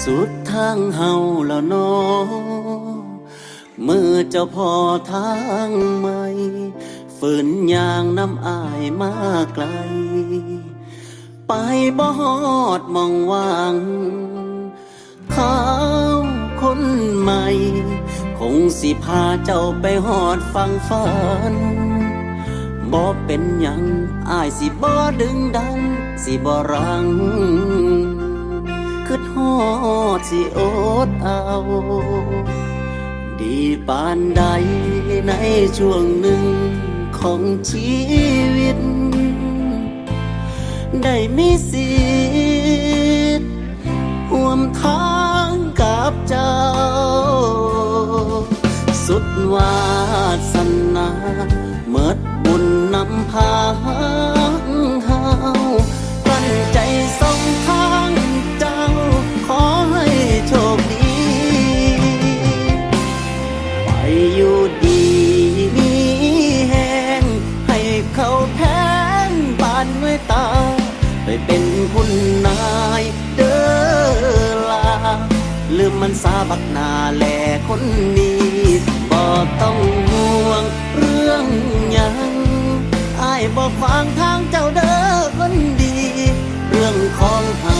สุดทางเฮาแล้วน้อมือเจ้าพอทางใหม่ฝืนยางน้ำอายมาไกลไปบ่ฮอดมองวางเขาคนใหม่คงสิพาเจ้าไปฮอดฟังฝันบ่เป็นหยังอายสิบ่ดึงดันสิบ่รังคิดฮอดสิอดเอาดีปานใดในช่วงหนึ่งของชีวิตได้มีสิทธิ์ร่วมทางกับเจ้าสุดวาสนาเมิดบุญนำพาเฮาตั้งใจส่งทางเจ้าขอให้โชคดีไปอยู่ดีมีแหงให้เขาแพงบานด้วยตาไปเป็นคุณนายเด้อลาลืมมันสาบักหน้าแลคนนี้บ่ต้องห่วงเรื่องหยังอ้ายบ่ขวางทางเจ้าเด้อคนดีเรื่องของเฮา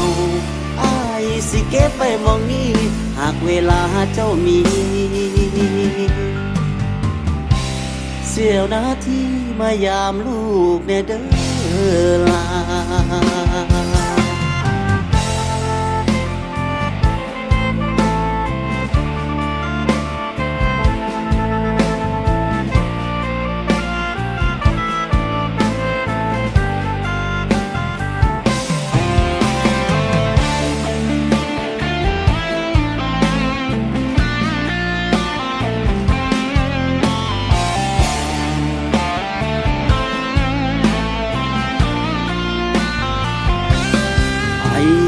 อ้ายสิเก็บไว้มองนี้หากเวลาเจ้ามีเสี้ยวนาทีมายามลูกแน่เด้อลา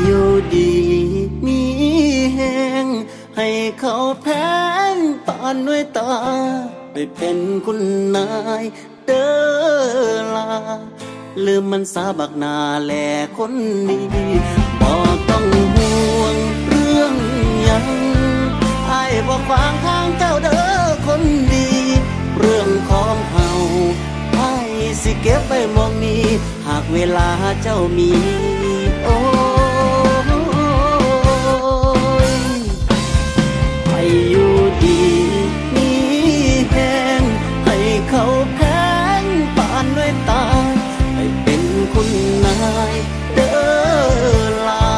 อยู่ดีมีแหงให้เขาแพงปานด้วยตาไปเป็นคุณนายเด้อลาลืมมันสาบักหน้าแลคนนี้บ่ต้องห่วงเรื่องหยังอ้ายบ่ขวางทางเจ้าเด้อคนดีเรื่องของเฮาอ้ายสิเก็บไว้มองนี้หากเวลาเจ้ามีโอ้อยู่ดีมีแหงให้เขาแพงปานด้วยตาไปเป็นคุณนายเด้อลา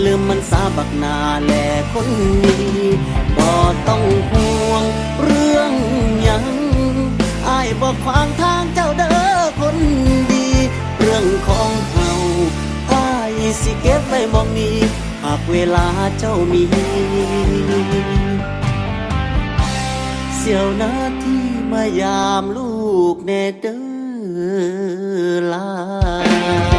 ลืมมันสาบักหน้าแลคนนี้บ่ต้องห่วงเรื่องหยังอ้ายบ่ขวางทางเจ้าเด้อคนดีเรื่องของเฮาอ้ายสิเก็บไว้มองนี้หากเวลาเจ้ามีเสี้ยวนาทีมายามลูกแน่เด้อลา